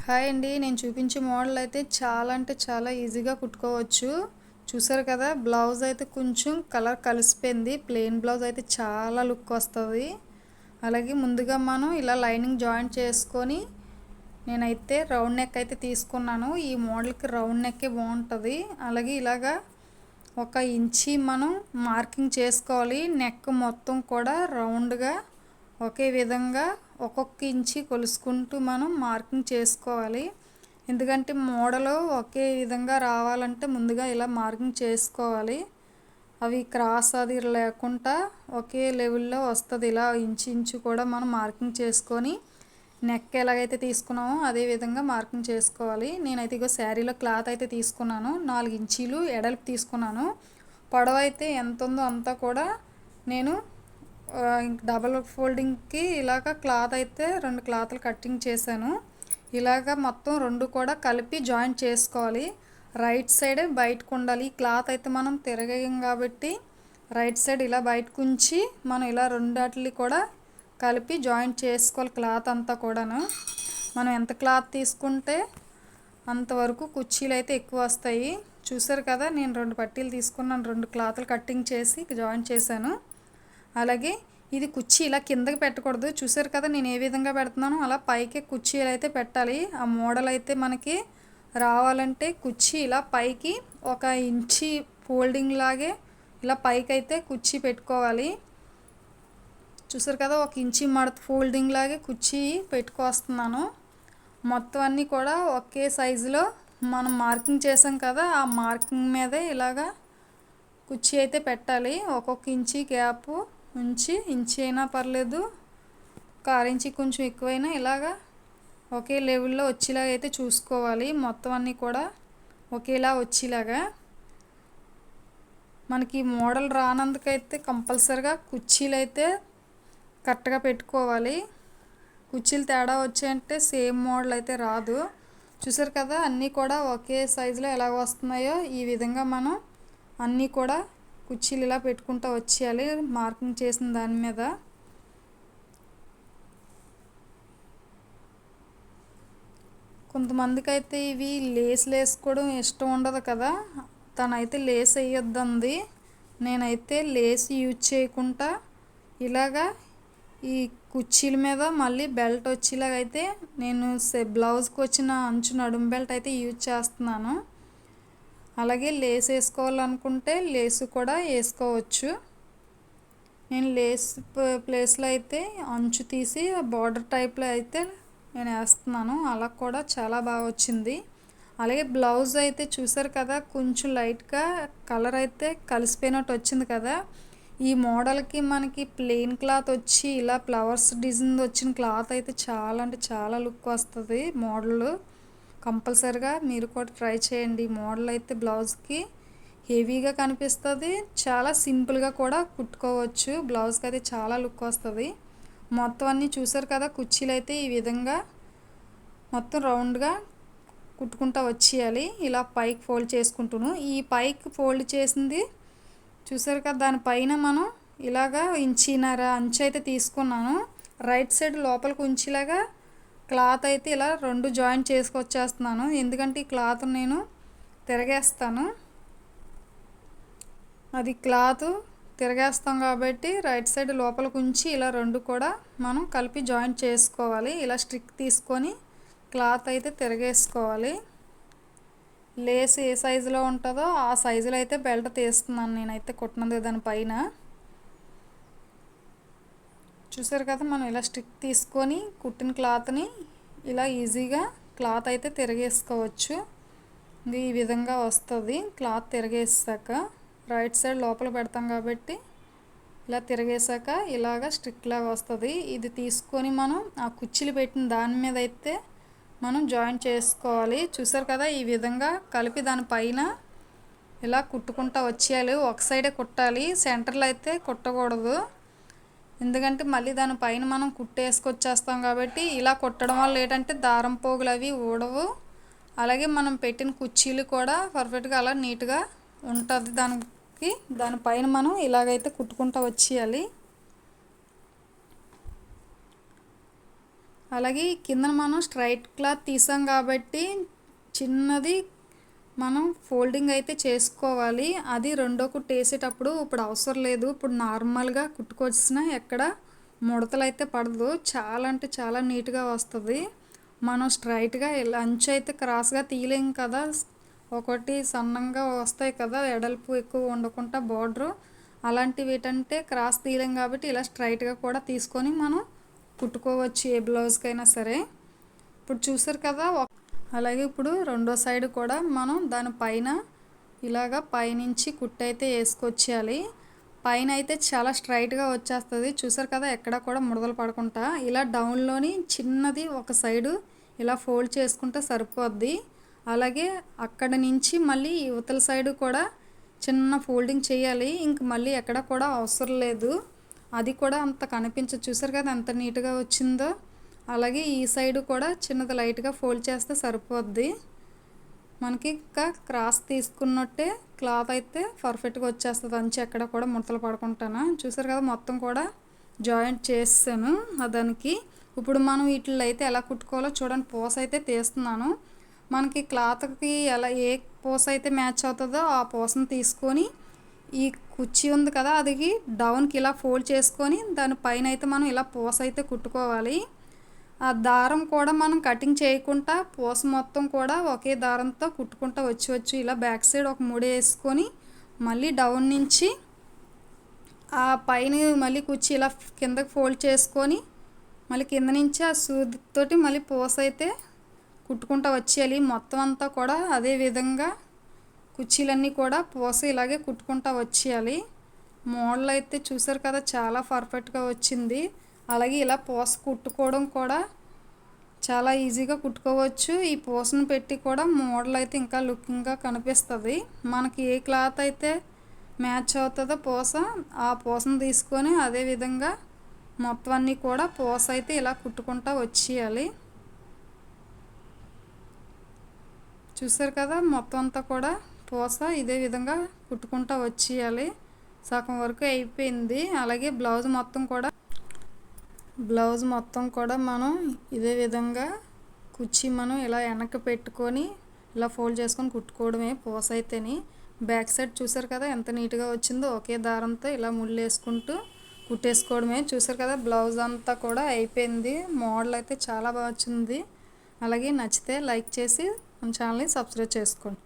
Hi అండి. నేను చూపించే మోడల్ అయితే చాలా అంటే చాలా ఈజీగా కుట్టుకోవచ్చు. చూసారు కదా, బ్లౌజ్ అయితే కొంచెం కలర్ కలిసిపోయింది. ప్లెయిన్ బ్లౌజ్ అయితే చాలా లుక్ వస్తుంది. అలాగే ముందుగా మనం ఇలా లైనింగ్ జాయింట్ చేసుకొని నేనైతే రౌండ్ నెక్ అయితే తీసుకున్నాను. ఈ మోడల్కి రౌండ్ నెక్కే బాగుంటుంది. అలాగే ఇలాగా 1 ఇంచి మనం మార్కింగ్ చేసుకోవాలి. నెక్ మొత్తం కూడా రౌండ్గా ఒకే విధంగా ఒక్కొక్క ఇంచి కొలుసుకుంటూ మనం మార్కింగ్ చేసుకోవాలి. ఎందుకంటే మోడల్ ఒకే విధంగా రావాలంటే ముందుగా ఇలా మార్కింగ్ చేసుకోవాలి. అవి క్రాస్ అది లేకుండా ఒకే లెవెల్లో వస్తుంది. ఇలా ఇంచు ఇంచు కూడా మనం మార్కింగ్ చేసుకొని నెక్ ఎలాగైతే తీసుకున్నామో అదే విధంగా మార్కింగ్ చేసుకోవాలి. నేనైతే ఇగో శారీలో క్లాత్ అయితే తీసుకున్నాను. 4 ఇంచీలు ఎడల్పు తీసుకున్నాను. పొడవు అయితే ఎంత ఉందో అంతా కూడా నేను డబల్ ఫోల్డింగ్కి ఇలాగ క్లాత్ అయితే 2 క్లాత్లు కటింగ్ చేశాను. ఇలాగ మొత్తం 2 కూడా కలిపి జాయింట్ చేసుకోవాలి. రైట్ సైడ్ బయటకు ఉండాలి. ఈ క్లాత్ అయితే మనం తిరగేయం కాబట్టి రైట్ సైడ్ ఇలా బయటకు ఉంచి మనం ఇలా రెండాటిని కూడా కలిపి జాయింట్ చేసుకోవాలి. క్లాత్ అంతా కూడాను మనం ఎంత క్లాత్ తీసుకుంటే అంతవరకు కుర్చీలు అయితే ఎక్కువ వస్తాయి. చూసారు కదా, నేను 2 పట్టీలు తీసుకున్నాను. 2 క్లాత్లు కటింగ్ చేసి జాయింట్ చేశాను. అలాగే ఇది కుర్చీ ఇలా కిందకి పెట్టకూడదు. చూసారు కదా నేను ఏ విధంగా పెడుతున్నానో అలా పైకి కుర్చీలు అయితే పెట్టాలి. ఆ మోడల్ అయితే మనకి రావాలంటే కుర్చీ ఇలా పైకి 1 ఇంచి ఫోల్డింగ్ లాగే ఇలా పైకి అయితే కుర్చీ పెట్టుకోవాలి. చూసారు కదా, 1 ఇంచి మడత ఫోల్డింగ్ లాగే కుర్చీ పెట్టుకొస్తున్నాను. మొత్తం అన్నీ కూడా ఒకే సైజులో మనం మార్కింగ్ చేసాం కదా, ఆ మార్కింగ్ మీదే ఇలాగా కుర్చీ అయితే పెట్టాలి. ఒక్కొక్క ఇంచి గ్యాప్ ఉంచి, ఇంచి అయినా పర్లేదు, 1/2 ఇంచి కొంచెం ఎక్కువైనా ఇలాగా ఒకే లెవెల్లో వచ్చేలాగా అయితే చూసుకోవాలి. మొత్తం అన్నీ కూడా ఒకేలా వచ్చేలాగా. మనకి మోడల్ రానందుకైతే కంపల్సరిగా కుర్చీలు అయితే కరెక్ట్గా పెట్టుకోవాలి. కుర్చీలు తేడా వచ్చాయంటే సేమ్ మోడల్ అయితే రాదు. చూసారు కదా, అన్నీ కూడా ఒకే సైజులో ఎలా వస్తున్నాయో ఈ విధంగా మనం అన్నీ కూడా కుర్చీలు ఇలా పెట్టుకుంటూ వచ్చేయాలి మార్కింగ్ చేసిన దాని మీద. కొంతమందికి అయితే ఇవి లేస్ వేసుకోవడం ఇష్టం ఉండదు కదా, తనైతే లేస్ వేయొద్దంది. నేనైతే లేస్ యూజ్ చేయకుండా ఇలాగా ఈ కుర్చీల మీద మళ్ళీ బెల్ట్ వచ్చేలాగైతే నేను బ్లౌజ్కి వచ్చిన అంచు నడుము బెల్ట్ అయితే యూజ్ చేస్తున్నాను. అలాగే లేస్ వేసుకోవాలనుకుంటే లేసు కూడా వేసుకోవచ్చు. నేను లేస్ ప్లేస్లో అయితే అంచు తీసి బార్డర్ టైప్లో అయితే నేను వేస్తున్నాను. అలా కూడా చాలా బాగా వచ్చింది. అలాగే బ్లౌజ్ అయితే చూసారు కదా, కొంచెం లైట్గా కలర్ అయితే కలిసిపోయినట్టు వచ్చింది కదా. ఈ మోడల్కి మనకి ప్లెయిన్ క్లాత్ వచ్చి ఇలా ఫ్లవర్స్ డిజైన్ వచ్చిన క్లాత్ అయితే చాలా అంటే చాలా లుక్ వస్తుంది. మోడల్ కంపల్సరిగా మీరు కూడా ట్రై చేయండి. మోడల్ అయితే బ్లౌజ్కి హెవీగా కనిపిస్తుంది, చాలా సింపుల్గా కూడా కుట్టుకోవచ్చు. బ్లౌజ్కి అయితే చాలా లుక్ వస్తుంది. మొత్తం అన్నీ చూసారు కదా, కుర్చీలు అయితే ఈ విధంగా మొత్తం రౌండ్గా కుట్టుకుంటూ వచ్చేయాలి. ఇలా పైకి ఫోల్డ్ చేసుకుంటును. ఈ పైకి ఫోల్డ్ చేసింది చూసారు కదా, దానిపైన మనం ఇలాగా ఇంచిన్నర అంచు అయితే తీసుకున్నాను. రైట్ సైడ్ లోపలికి ఉంచేలాగా క్లాత్ అయితే ఇలా 2 జాయింట్ చేసుకొచ్చేస్తున్నాను. ఎందుకంటే ఈ క్లాత్ నేను తిరగేస్తాను. అది క్లాత్ తిరగేస్తాం కాబట్టి రైట్ సైడ్ లోపలికి ఉంచి ఇలా 2 కూడా మనం కలిపి జాయింట్ చేసుకోవాలి. ఇలా స్టిక్ తీసుకొని క్లాత్ అయితే తిరగేసుకోవాలి. లేస్ ఏ సైజులో ఉంటుందో ఆ సైజులో అయితే బెల్ట్ తీస్తున్నాను నేనైతే కుట్టినది దానిపైన. చూసారు కదా, మనం ఇలా స్టిక్ తీసుకొని కుట్టిన క్లాత్ని ఇలా ఈజీగా క్లాత్ అయితే తిరగేసుకోవచ్చు. ఇది ఈ విధంగా వస్తుంది. క్లాత్ తిరగేసాక రైట్ సైడ్ లోపల పెడతాం కాబట్టి ఇలా తిరగేసాక ఇలాగ స్టిక్ లాగా వస్తుంది. ఇది తీసుకొని మనం ఆ కుర్చీలు పెట్టిన దాని మీద అయితే మనం జాయింట్ చేసుకోవాలి. చూసారు కదా, ఈ విధంగా కలిపి దానిపైన ఇలా కుట్టుకుంటూ వచ్చేయాలి. ఒక సైడే కుట్టాలి, సెంటర్లో అయితే కుట్టకూడదు. ఎందుకంటే మళ్ళీ దానిపైన మనం కుట్టేసుకొచ్చేస్తాం కాబట్టి ఇలా కుట్టడం వల్ల ఏంటంటే దారం పోగులు అవి ఊడవు. అలాగే మనం పెట్టిన కుర్చీలు కూడా పర్ఫెక్ట్గా అలా నీట్గా ఉంటుంది. దానిపైన మనం ఇలాగైతే కుట్టుకుంటూ వచ్చేయాలి. అలాగే కింద మనం స్ట్రైట్ క్లాత్ తీసాం కాబట్టి చిన్నది మనం ఫోల్డింగ్ అయితే చేసుకోవాలి. అది రెండో కుట్టు వేసేటప్పుడు ఇప్పుడు అవసరం లేదు. ఇప్పుడు నార్మల్గా కుట్టుకొచ్చిన ఎక్కడ ముడతలు అయితే పడదు. చాలా అంటే చాలా నీట్గా వస్తుంది. మనం స్ట్రైట్గా అంచు అయితే క్రాస్గా తీయలేం కదా, ఒకటి సన్నంగా వస్తాయి కదా వెడల్పు ఎక్కువ ఉండకుండా బార్డరు. అలాంటివి ఏంటంటే క్రాస్ తీయలేం కాబట్టి ఇలా స్ట్రైట్గా కూడా తీసుకొని మనం కుట్టుకోవచ్చు ఏ బ్లౌజ్కైనా సరే. ఇప్పుడు చూసారు కదా. అలాగే ఇప్పుడు రెండో సైడ్ కూడా మనం దానిపైన ఇలాగా పైనుంచి కుట్టు అయితే వేసుకొచ్చేయాలి. పైన అయితే చాలా స్ట్రైట్గా వచ్చేస్తుంది. చూసారు కదా, ఎక్కడ కూడా ముడతలు పడకుండా. ఇలా డౌన్లోని చిన్నది ఒక సైడు ఇలా ఫోల్డ్ చేసుకుంటే సరిపోద్ది. అలాగే అక్కడ నుంచి మళ్ళీ యువతల సైడు కూడా చిన్న ఫోల్డింగ్ చేయాలి. ఇంక మళ్ళీ ఎక్కడ కూడా అవసరం లేదు. అది కూడా అంత కనిపించదు. చూసారు కదా ఎంత నీట్గా వచ్చిందో. అలాగే ఈ సైడు కూడా చిన్నది లైట్గా ఫోల్డ్ చేస్తే సరిపోద్ది. మనకి ఇంకా క్రాస్ తీసుకున్నట్టే క్లాత్ అయితే పర్ఫెక్ట్గా వచ్చేస్తుంది. అంచు ఎక్కడ కూడా ముడతలు పడుకుంటాను. చూసారు కదా, మొత్తం కూడా జాయింట్ చేసాను దానికి. ఇప్పుడు మనం వీటిల్లో అయితే ఎలా కుట్టుకోవాలో చూడండి. పూస అయితే తీస్తున్నాను. మనకి క్లాత్కి ఎలా ఏ పూస అయితే మ్యాచ్ అవుతుందో ఆ పూసను తీసుకొని ఈ కుర్చీ ఉంది కదా, అది డౌన్కి ఇలా ఫోల్డ్ చేసుకొని దానిపైన అయితే మనం ఇలా పూస అయితే కుట్టుకోవాలి. ఆ దారం కూడా మనం కటింగ్ చేయకుండా పూస మొత్తం కూడా ఒకే దారంతో కుట్టుకుంటూ వచ్చి ఇలా బ్యాక్ సైడ్ ఒక ముడి వేసుకొని మళ్ళీ డౌన్ నుంచి ఆ పైన మళ్ళీ కుర్చీ ఇలా కిందకి ఫోల్డ్ చేసుకొని మళ్ళీ కింద నుంచి ఆ సూదితోటి మళ్ళీ పూస అయితే కుట్టుకుంటూ వచ్చేయాలి. మొత్తం అంతా కూడా అదే విధంగా కుర్చీలన్నీ కూడా పూస ఇలాగే కుట్టుకుంటూ వచ్చేయాలి. మోడల్ అయితే చూసారు కదా, చాలా పర్ఫెక్ట్గా వచ్చింది. అలాగే ఇలా పూస కుట్టుకోవడం కూడా చాలా ఈజీగా కుట్టుకోవచ్చు. ఈ పూసను పెట్టి కూడా మోడల్ అయితే ఇంకా లుకింగ్గా కనిపిస్తుంది. మనకి ఏ క్లాత్ అయితే మ్యాచ్ అవుతుందో పూస, ఆ పూసను తీసుకొని అదే విధంగా మొత్తం అన్నీ కూడా పూస అయితే ఇలా కుట్టుకుంటూ వచ్చేయాలి. చూసారు కదా, మొత్తం అంతా కూడా పూస ఇదే విధంగా కుట్టుకుంటూ వచ్చేయాలి. సగం వరకు అయిపోయింది. అలాగే బ్లౌజ్ మొత్తం కూడా మనం ఇదే విధంగా కుర్చీ మనం ఇలా వెనక్కి పెట్టుకొని ఇలా ఫోల్డ్ చేసుకొని కుట్టుకోవడమే పూస అయితేని. బ్యాక్ సైడ్ చూసారు కదా ఎంత నీట్గా వచ్చిందో. ఒకే దారంతో ఇలా ముళ్ళు వేసుకుంటూ కుట్టేసుకోవడమే. చూసారు కదా, బ్లౌజ్ అంతా కూడా అయిపోయింది. మోడల్ అయితే చాలా బాగా వచ్చింది. అలాగే నచ్చితే లైక్ చేసి మన ఛానల్ని సబ్స్క్రైబ్ చేసుకోండి.